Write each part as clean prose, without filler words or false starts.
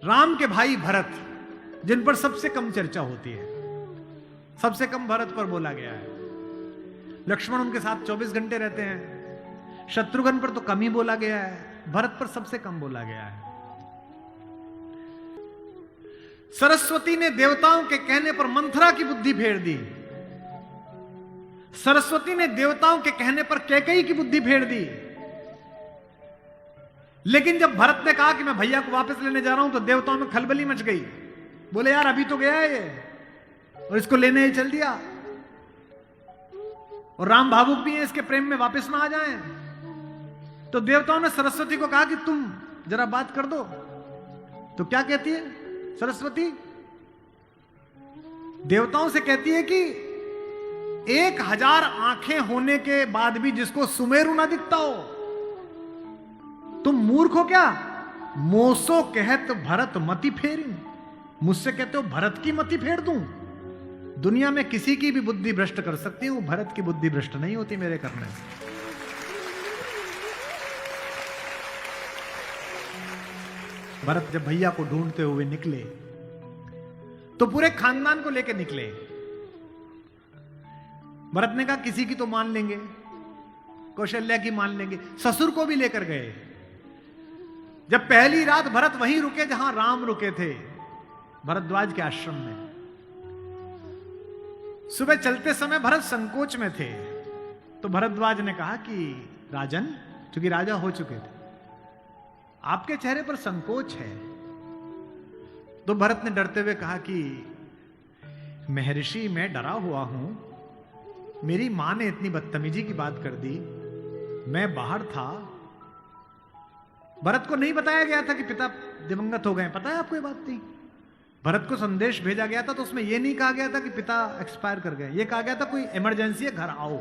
राम के भाई भरत, जिन पर सबसे कम चर्चा होती है, सबसे कम भरत पर बोला गया है। लक्ष्मण उनके साथ 24 घंटे रहते हैं। शत्रुघ्न पर तो कम ही बोला गया है, भरत पर सबसे कम बोला गया है। सरस्वती ने देवताओं के कहने पर मंथरा की बुद्धि फेर दी। सरस्वती ने देवताओं के कहने पर कैकेयी की बुद्धि फेर दी। लेकिन जब भरत ने कहा कि मैं भैया को वापस लेने जा रहा हूं, तो देवताओं में खलबली मच गई। बोले यार अभी तो गया है ये, और इसको लेने ही चल दिया, और राम भावुक भी है, इसके प्रेम में वापस ना आ जाएं। तो देवताओं ने सरस्वती को कहा कि तुम जरा बात कर दो। तो क्या कहती है सरस्वती? देवताओं से कहती है कि 1000 आंखें होने के बाद भी जिसको सुमेरु ना दिखता हो, तुम मूर्ख हो क्या? मोसो कहत भरत मति फेरी, मुझसे कहते हो भरत की मति फेर दूं? दुनिया में किसी की भी बुद्धि भ्रष्ट कर सकती हूं, भरत की बुद्धि भ्रष्ट नहीं होती मेरे करने से। भरत जब भैया को ढूंढते हुए निकले, तो पूरे खानदान को लेकर निकले। भरत ने कहा किसी की तो मान लेंगे, कौशल्या की मान लेंगे, ससुर को भी लेकर गए। जब पहली रात भरत वहीं रुके जहां राम रुके थे, भरद्वाज के आश्रम में। सुबह चलते समय भरत संकोच में थे, तो भरद्वाज ने कहा कि राजन, क्योंकि राजा हो चुके थे, आपके चेहरे पर संकोच है। तो भरत ने डरते हुए कहा कि महर्षि मैं डरा हुआ हूं, मेरी मां ने इतनी बदतमीजी की बात कर दी, मैं बाहर था। भरत को नहीं बताया गया था कि पिता दिवंगत हो गए, पता है आपको ये बात थी? भरत को संदेश भेजा गया था तो उसमें यह नहीं कहा गया था कि पिता एक्सपायर कर गए, यह कहा गया था कोई इमरजेंसी है, घर आओ।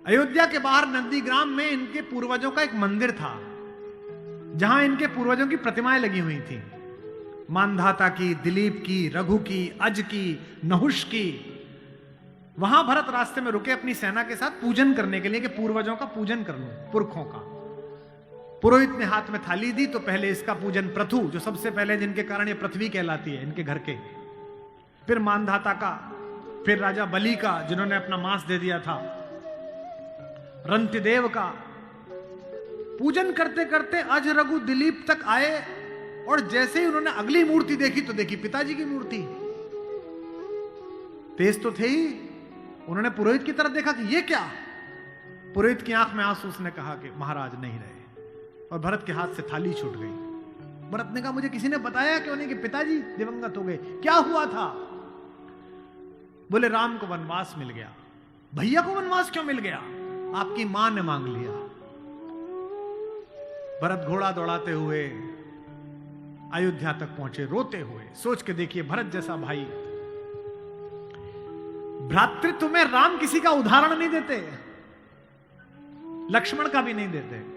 अयोध्या के बाहर नंदीग्राम में इनके पूर्वजों का एक मंदिर था, जहां इनके पूर्वजों की प्रतिमाएं लगी हुई थी। मानधाता की, दिलीप की, रघु की, अज की, नहुष की। वहां भरत रास्ते में रुके अपनी सेना के साथ पूजन करने के लिए, कि पूर्वजों का पूजन कर लूं, पुरखों का। पुरोहित ने हाथ में थाली दी, तो पहले इसका पूजन प्रथु, जो सबसे पहले जिनके कारण ये पृथ्वी कहलाती है, इनके घर के, फिर मानधाता का, फिर राजा बलि का जिन्होंने अपना मांस दे दिया था, रंतिदेव का। पूजन करते करते अज, रघु, दिलीप तक आए, और जैसे ही उन्होंने अगली मूर्ति देखी तो देखी पिताजी की मूर्ति। तेज तो थे ही, उन्होंने पुरोहित की तरफ देखा कि ये क्या? पुरोहित की आंख में आंसू, उसने कहा कि महाराज नहीं रहे, और भरत के हाथ से थाली छूट गई। भरत ने कहा मुझे किसी ने बताया क्यों नहीं कि पिताजी दिवंगत हो गए, क्या हुआ था? बोले राम को वनवास मिल गया। भैया को वनवास क्यों मिल गया? आपकी मां ने मांग लिया। भरत घोड़ा दौड़ाते हुए अयोध्या तक पहुंचे, रोते हुए। सोच के देखिए, भरत जैसा भाई, भ्रातृत्व में राम किसी का उदाहरण नहीं देते, लक्ष्मण का भी नहीं देते।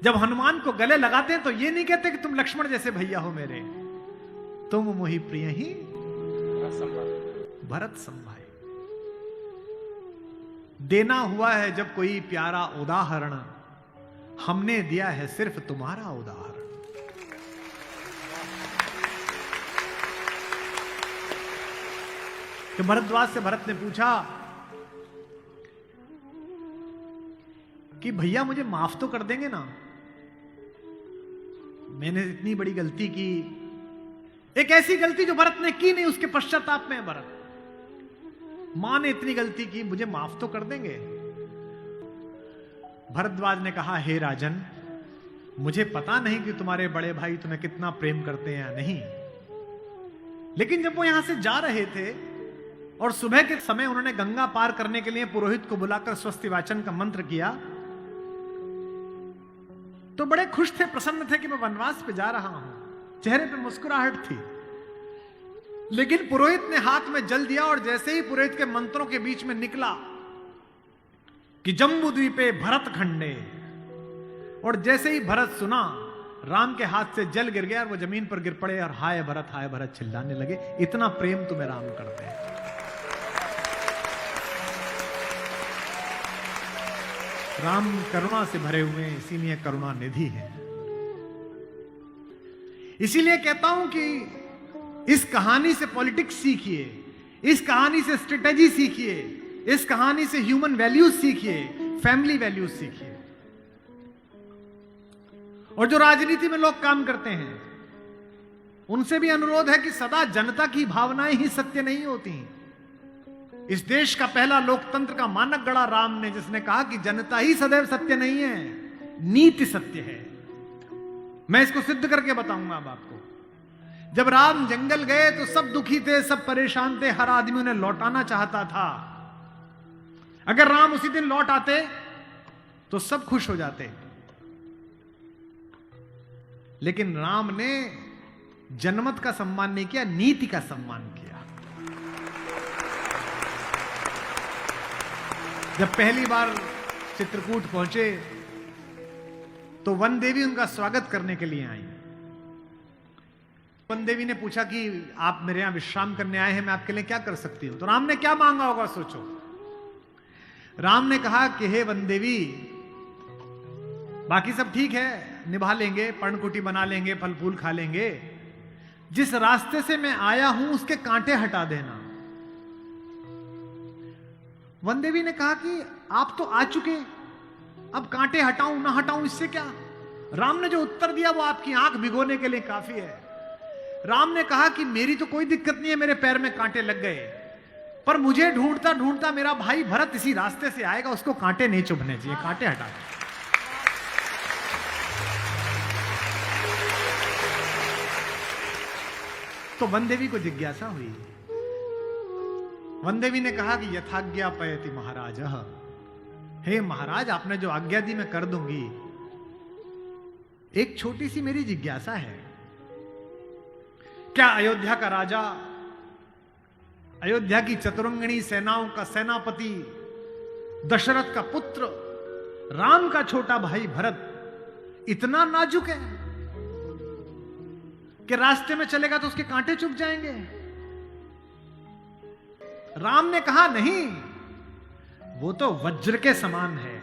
जब हनुमान को गले लगाते हैं तो ये नहीं कहते कि तुम लक्ष्मण जैसे भैया हो मेरे, तुम मोहि प्रिय ही भरत संभाई। देना हुआ है जब कोई प्यारा उदाहरण, हमने दिया है सिर्फ तुम्हारा उदाहरण। तो भरद्वाज से भरत ने पूछा कि भैया मुझे माफ तो कर देंगे ना? मैंने इतनी बड़ी गलती की, एक ऐसी गलती जो भरत ने की नहीं, उसके पश्चाताप में भरत। मां ने इतनी गलती की, मुझे माफ तो कर देंगे? भरद्वाज ने कहा हे राजन, मुझे पता नहीं कि तुम्हारे बड़े भाई तुम्हें कितना प्रेम करते हैं या नहीं, लेकिन जब वो यहां से जा रहे थे और सुबह के समय उन्होंने गंगा पार करने के लिए पुरोहित को बुलाकर स्वस्ति वाचन का मंत्र किया, तो बड़े खुश थे, प्रसन्न थे कि मैं वनवास पे जा रहा हूं, चेहरे पे मुस्कुराहट थी। लेकिन पुरोहित ने हाथ में जल दिया, और जैसे ही पुरोहित के मंत्रों के बीच में निकला कि जम्बूद्वीपे भरत खंडे, और जैसे ही भरत सुना, राम के हाथ से जल गिर गया और वो जमीन पर गिर पड़े और हाय भरत चिल्लाने लगे। इतना प्रेम तुम्हें राम करते हैं। राम करुणा से भरे हुए, इसीलिए करुणा निधि है। इसीलिए कहता हूं कि इस कहानी से पॉलिटिक्स सीखिए, इस कहानी से स्ट्रेटेजी सीखिए, इस कहानी से ह्यूमन वैल्यूज सीखिए, फैमिली वैल्यूज सीखिए। और जो राजनीति में लोग काम करते हैं उनसे भी अनुरोध है कि सदा जनता की भावनाएं ही सत्य नहीं होती। इस देश का पहला लोकतंत्र का मानक गढ़ा राम ने, जिसने कहा कि जनता ही सदैव सत्य नहीं है, नीति सत्य है। मैं इसको सिद्ध करके बताऊंगा अब आपको। जब राम जंगल गए तो सब दुखी थे, सब परेशान थे, हर आदमी उन्हें लौटाना चाहता था। अगर राम उसी दिन लौट आते तो सब खुश हो जाते, लेकिन राम ने जनमत का सम्मान नहीं किया, नीति का सम्मान किया। जब पहली बार चित्रकूट पहुंचे तो वन देवी उनका स्वागत करने के लिए आई। वन देवी ने पूछा कि आप मेरे यहां विश्राम करने आए हैं, मैं आपके लिए क्या कर सकती हूं। तो राम ने क्या मांगा होगा सोचो। राम ने कहा कि हे वन देवी, बाकी सब ठीक है, निभा लेंगे, पर्णकुटी बना लेंगे, फल फूल खा लेंगे, जिस रास्ते से मैं आया हूं उसके कांटे हटा देना। वन देवी ने कहा कि आप तो आ चुके, अब कांटे हटाऊं ना हटाऊं इससे क्या। राम ने जो उत्तर दिया वो आपकी आंख भिगोने के लिए काफी है। राम ने कहा कि मेरी तो कोई दिक्कत नहीं है, मेरे पैर में कांटे लग गए, पर मुझे ढूंढता ढूंढता मेरा भाई भरत इसी रास्ते से आएगा, उसको कांटे नहीं चुभने चाहिए, कांटे हटा दे। तो वन देवी को जिज्ञासा हुई। वन देवी ने कहा कि यथाज्ञा पयति महाराज, हे महाराज आपने जो आज्ञा दी मैं कर दूंगी। एक छोटी सी मेरी जिज्ञासा है, क्या अयोध्या का राजा, अयोध्या की चतुरंगिणी सेनाओं का सेनापति, दशरथ का पुत्र, राम का छोटा भाई भरत इतना नाजुक है कि रास्ते में चलेगा तो उसके कांटे चुभ जाएंगे? राम ने कहा नहीं, वो तो वज्र के समान है,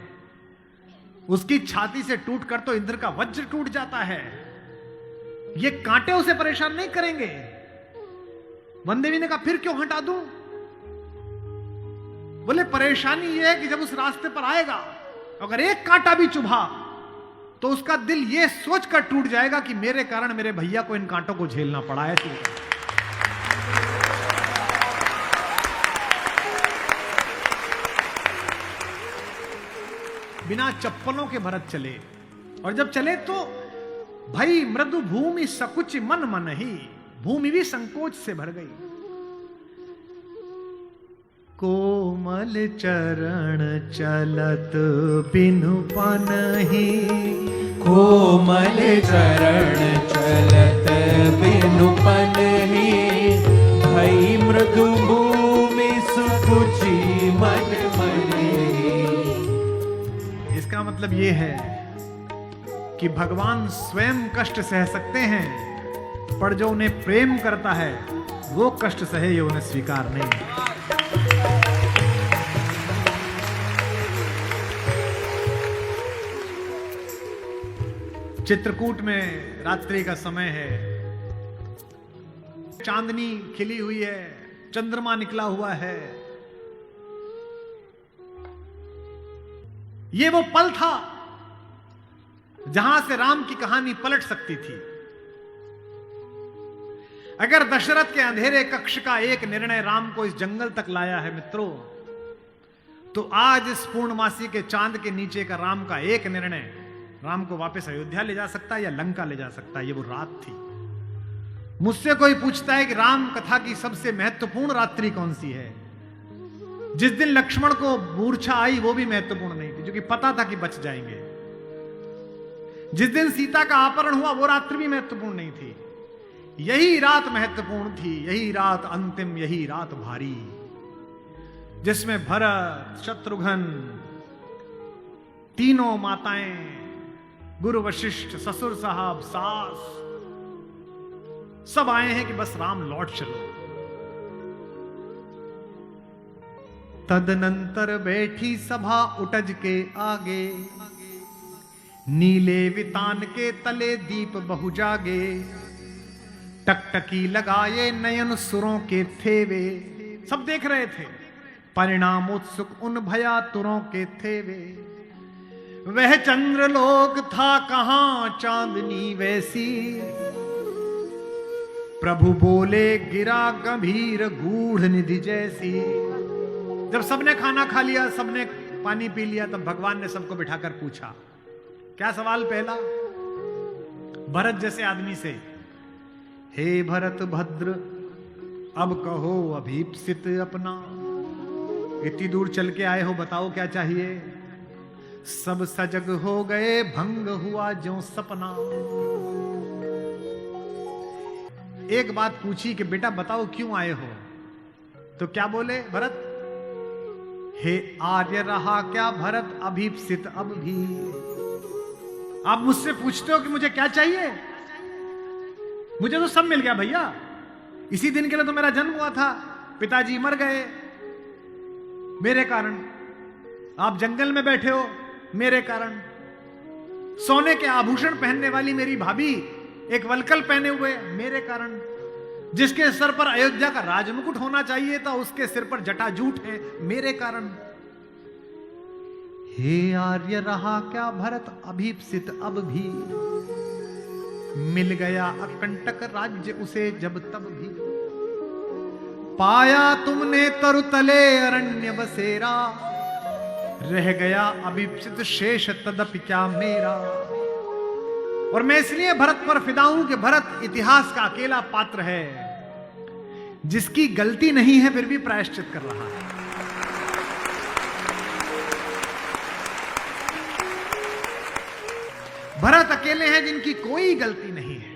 उसकी छाती से टूटकर तो इंद्र का वज्र टूट जाता है, ये कांटे उसे परेशान नहीं करेंगे। वन देवी ने कहा फिर क्यों हटा दूं? बोले परेशानी यह है कि जब उस रास्ते पर आएगा अगर एक कांटा भी चुभा तो उसका दिल यह सोचकर टूट जाएगा कि मेरे कारण मेरे भैया को इन कांटों को झेलना पड़ा है। बिना चप्पलों के भरत चले, और जब चले तो भाई मृदु भूमि सकुच मन मन ही, भूमि भी संकोच से भर गई। कोमल चरण चलत बिनु पनहि, कोमल चरण चलत बिनु पनहि, भई मृदु भूमि सुकुचि मन मनि। इसका मतलब ये है कि भगवान स्वयं कष्ट सह सकते हैं, पर जो उन्हें प्रेम करता है वो कष्ट सहे, ये उन्हें स्वीकार नहीं। चित्रकूट में रात्रि का समय है, चांदनी खिली हुई है, चंद्रमा निकला हुआ है। ये वो पल था जहां से राम की कहानी पलट सकती थी। अगर दशरथ के अंधेरे कक्ष का एक निर्णय राम को इस जंगल तक लाया है मित्रों, तो आज इस पूर्णमासी के चांद के नीचे का राम का एक निर्णय राम को वापस अयोध्या ले जा सकता है या लंका ले जा सकता है। ये वो रात थी। मुझसे कोई पूछता है कि राम कथा की सबसे महत्वपूर्ण रात्रि कौन सी है, जिस दिन लक्ष्मण को मूर्छा आई वो भी महत्वपूर्ण नहीं थी, क्योंकि पता था कि बच जाएंगे। जिस दिन सीता का अपहरण हुआ वो रात्रि भी महत्वपूर्ण नहीं थी। यही रात महत्वपूर्ण थी, यही रात अंतिम, यही रात भारी, जिसमें भरत, शत्रुघ्न, तीनों माताएं, गुरु वशिष्ठ, ससुर साहब, सास, सब आए हैं कि बस राम लौट चलो। तदनंतर बैठी सभा उटज के आगे, नीले वितान के तले दीप बहु जागे। टकटकी लगाए नयन सुरों के थे वे, सब देख रहे थे। परिणाम उत्सुक उन भया तुरों के थे वे, वह चंद्रलोक था कहां चांदनी वैसी। प्रभु बोले गिरा गंभीर गूढ़ निधि जैसी। जब सबने खाना खा लिया, सबने पानी पी लिया, तब भगवान ने सबको बिठाकर पूछा। क्या सवाल पहला? भरत जैसे आदमी से, हे भरत भद्र अब कहो अभीप्सित अपना। इतनी दूर चल के आए हो, बताओ क्या चाहिए। सब सजग हो गए, भंग हुआ ज्यों सपना। एक बात पूछी कि बेटा बताओ क्यों आए हो, तो क्या बोले भरत? हे आर्य रहा क्या भरत अभीप्सित अब भी। आप मुझसे पूछते हो कि मुझे क्या चाहिए? मुझे तो सब मिल गया भैया। इसी दिन के लिए तो मेरा जन्म हुआ था, पिताजी मर गए मेरे कारण, आप जंगल में बैठे हो मेरे कारण, सोने के आभूषण पहनने वाली मेरी भाभी एक वलकल पहने हुए मेरे कारण, जिसके सर पर अयोध्या का राजमुकुट होना चाहिए था उसके सिर पर जटाजूट है मेरे कारण। हे आर्य रहा क्या भरत अभीप्सित अब भी। मिल गया अकंटक राज्य उसे जब तब भी। पाया तुमने तरुतले अरण्य बसेरा, रह गया अभीप्सित शेष तदपि क्या मेरा। और मैं इसलिए भरत पर फिदा हूं कि भरत इतिहास का अकेला पात्र है जिसकी गलती नहीं है फिर भी प्रायश्चित कर रहा है। भरत अकेले हैं जिनकी कोई गलती नहीं है,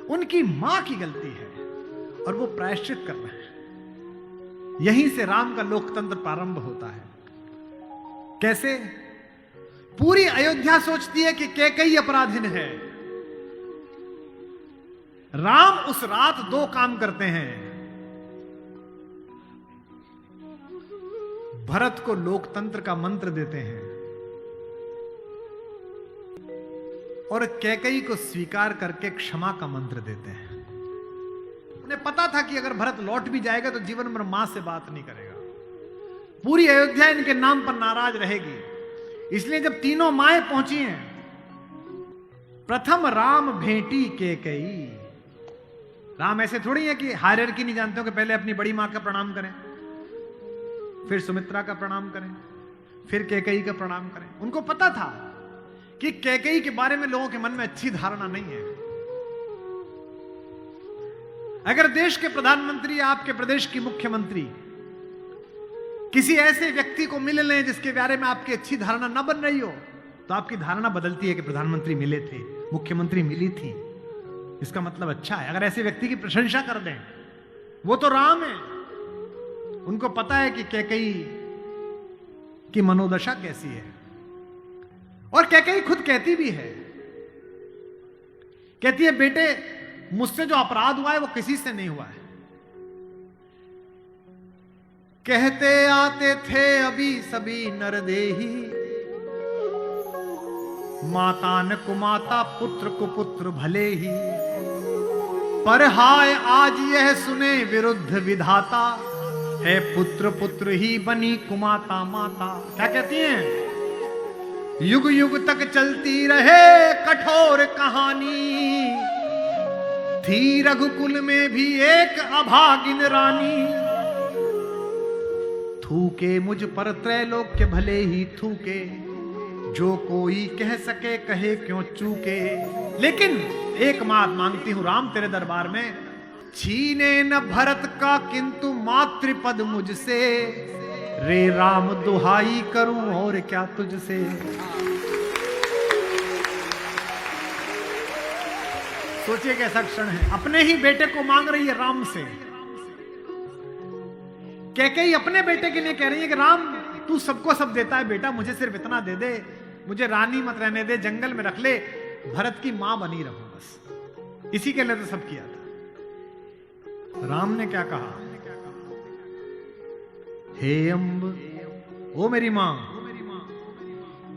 उनकी मां की गलती है और वो प्रायश्चित कर रहे हैं। यहीं से राम का लोकतंत्र प्रारंभ होता है। कैसे? पूरी अयोध्या सोचती है कि कैकेयी अपराधिन है। राम उस रात 2 काम करते हैं। भरत को लोकतंत्र का मंत्र देते हैं और कैकेयी को स्वीकार करके क्षमा का मंत्र देते हैं। उन्हें पता था कि अगर भरत लौट भी जाएगा तो जीवन भर मां से बात नहीं करेगा, पूरी अयोध्या इनके नाम पर नाराज रहेगी। इसलिए जब तीनों माएं पहुंची हैं, प्रथम राम भेंटी कैकेयी। राम ऐसे थोड़ी है कि हायरार्की नहीं जानते हो कि पहले अपनी बड़ी मां का प्रणाम करें, फिर सुमित्रा का प्रणाम करें, फिर कैकेयी का प्रणाम करें। उनको पता था कि कैकेयी के बारे में लोगों के मन में अच्छी धारणा नहीं है। अगर देश के प्रधानमंत्री या आपके प्रदेश की मुख्यमंत्री किसी ऐसे व्यक्ति को मिल लें जिसके बारे में आपकी अच्छी धारणा न बन रही हो, तो आपकी धारणा बदलती है कि प्रधानमंत्री मिले थे, मुख्यमंत्री मिली थी, इसका मतलब अच्छा है। अगर ऐसे व्यक्ति की प्रशंसा कर दें, वो तो राम है। उनको पता है कि कैकेयी की मनोदशा कैसी है। और कैकेयी खुद कहती भी है, कहती है बेटे मुझसे जो अपराध हुआ है वो किसी से नहीं हुआ है। कहते आते थे अभी सभी नरदेही, माता न कुमाता पुत्र को पुत्र भले ही। पर हाय आज यह सुने विरुद्ध विधाता, है पुत्र पुत्र ही बनी कुमाता माता। क्या कहती हैं? युग युग तक चलती रहे कठोर कहानी, थी रघुकुल में भी एक अभागिन रानी। थूके मुझ पर त्रैलोक्य भले ही थूके, जो कोई कह सके कहे क्यों चूके। लेकिन एक बात मांगती हूं राम तेरे दरबार में, छीने न भरत का किंतु मातृपद मुझसे। रे राम दुहाई करूं और क्या तुझसे। सोचिए कैसा क्षण है, अपने ही बेटे को मांग रही है राम से। कैकेयी अपने बेटे के लिए कह रही है कि राम तू सबको सब देता है बेटा, मुझे सिर्फ इतना दे दे, मुझे रानी मत रहने दे, जंगल में रख ले, भरत की मां बनी रहूं बस। इसी के लिए तो सब किया था। राम ने क्या कहा? हे अम्ब, ओ मेरी मां,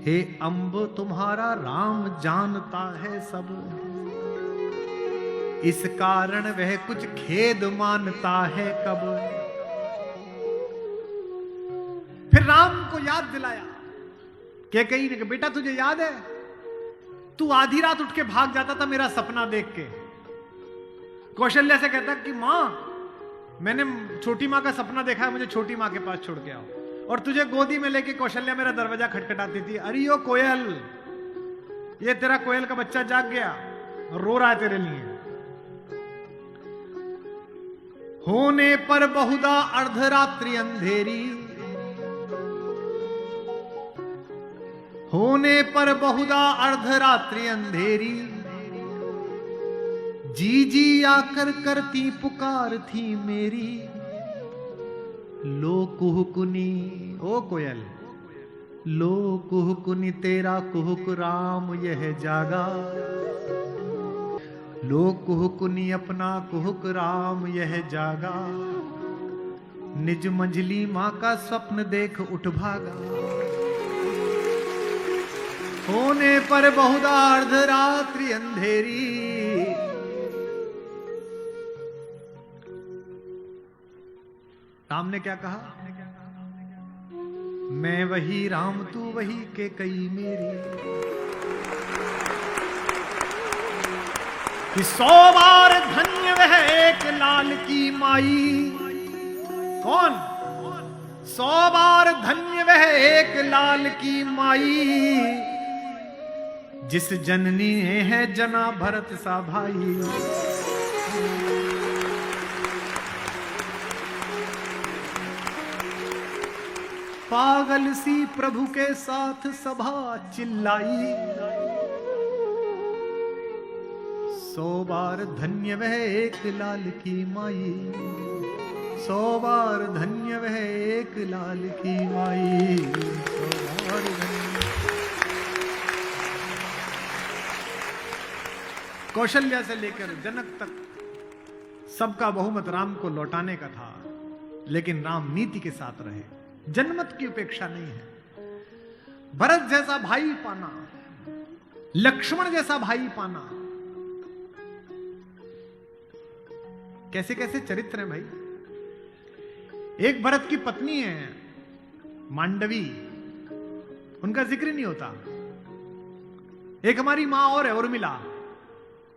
हे अम्ब तुम्हारा राम जानता है सब। इस कारण वह कुछ खेद मानता है कब। फिर राम को याद दिलाया। कैकेयी ने कहा, बेटा तुझे याद है तू आधी रात उठ के भाग जाता था मेरा सपना देख के। कौशल्या से कहता कि मां मैंने छोटी मां का सपना देखा है, मुझे छोटी मां के पास छोड़ के आओ। और तुझे गोदी में लेके कौशल्या मेरा दरवाजा खटखटाती थी, अरे ओ कोयल, ये तेरा कोयल का बच्चा जाग गया और रो रहा है तेरे लिए। होने पर बहुधा अर्धरात्रि अंधेरी, होने पर बहुधा अर्धरात्रि अंधेरी, जी जी आकर करती पुकार थी मेरी। लो कुहुकुनी, ओ कोयल, लो कुहुकुनी तेरा कुहुक राम यह जागा। लो कुहुकुनी अपना कुहुक राम यह जागा। निज मंझली मां का स्वप्न देख उठ भागा। होने पर बहुधा अर्धरात्रि अंधेरी, राम ने क्या कहा, मैं वही राम तू वही कैकेयी मेरी। कि 100 बार धन्य वह एक लाल की माई। कौन? 100 बार धन्य वह एक लाल की माई, जिस जननी है जना भरत सा भाई। पागल सी प्रभु के साथ सभा चिल्लाई। 100 बार धन्य वह एक लाल की माई। 100 बार धन्य वह एक लाल की माई। 100 बार धन्य। कौशल्या से लेकर जनक तक सबका बहुमत राम को लौटाने का था, लेकिन राम नीति के साथ रहे, जनमत की उपेक्षा नहीं है। भरत जैसा भाई पाना, लक्ष्मण जैसा भाई पाना, कैसे कैसे चरित्र हैं भाई। एक भरत की पत्नी है मांडवी, उनका जिक्र नहीं होता। एक हमारी मां और है उर्मिला,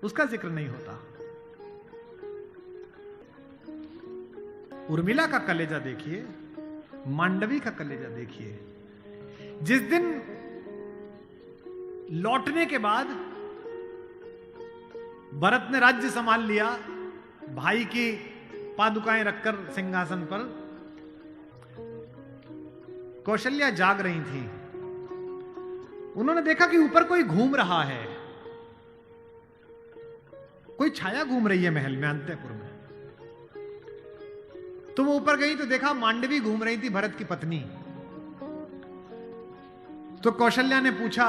उसका जिक्र नहीं होता। उर्मिला का कलेजा देखिए, मांडवी का कलेजा देखिए। जिस दिन लौटने के बाद भरत ने राज्य संभाल लिया, भाई की पादुकाएं रखकर सिंहासन पर, कौशल्या जाग रही थी। उन्होंने देखा कि ऊपर कोई घूम रहा है, कोई छाया घूम रही है महल में, अंतःपुर में। तो वो ऊपर गई तो देखा मांडवी घूम रही थी, भरत की पत्नी। तो कौशल्या ने पूछा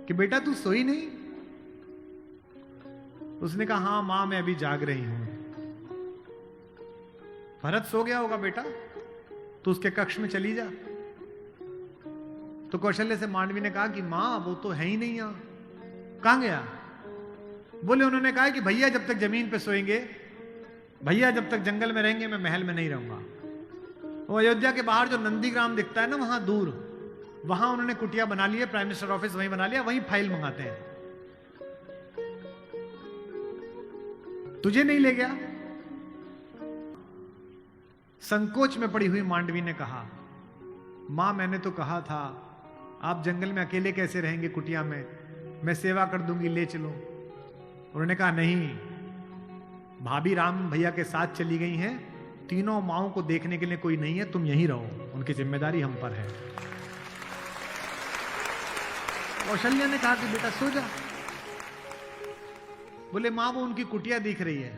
कि बेटा तू सोई नहीं? उसने कहा हां मां मैं अभी जाग रही हूं। भरत सो गया होगा बेटा, तो उसके कक्ष में चली जा। तो कौशल्या से मांडवी ने कहा कि मां वो तो है ही नहीं यहां, कहां गया? बोले उन्होंने कहा कि भैया जब तक जमीन पे सोएंगे, भैया जब तक जंगल में रहेंगे, मैं महल में नहीं रहूंगा। वो अयोध्या के बाहर जो नंदीग्राम दिखता है ना, वहां दूर, वहां उन्होंने कुटिया बना ली है, प्राइम मिनिस्टर ऑफिस वहीं बना लिया, वहीं फाइल मंगाते हैं। तुझे नहीं ले गया? संकोच में पड़ी हुई मांडवी ने कहा, मां मैंने तो कहा था आप जंगल में अकेले कैसे रहेंगे कुटिया में, मैं सेवा कर दूंगी, ले चलो। उन्होंने कहा नहीं, भाभी राम भैया के साथ चली गई हैं, तीनों माओं को देखने के लिए कोई नहीं है, तुम यहीं रहो, उनकी जिम्मेदारी हम पर है। कौशल्या ने कहा कि बेटा सो जा। बोले मां वो उनकी कुटिया दिख रही है,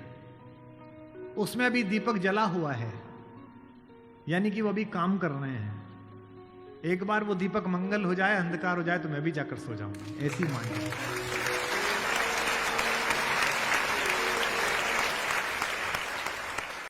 उसमें अभी दीपक जला हुआ है, यानी कि वो अभी काम कर रहे हैं। एक बार वो दीपक मंगल हो जाए, अंधकार हो जाए, तो मैं भी जाकर सो जाऊंगा। ऐसी मांगी।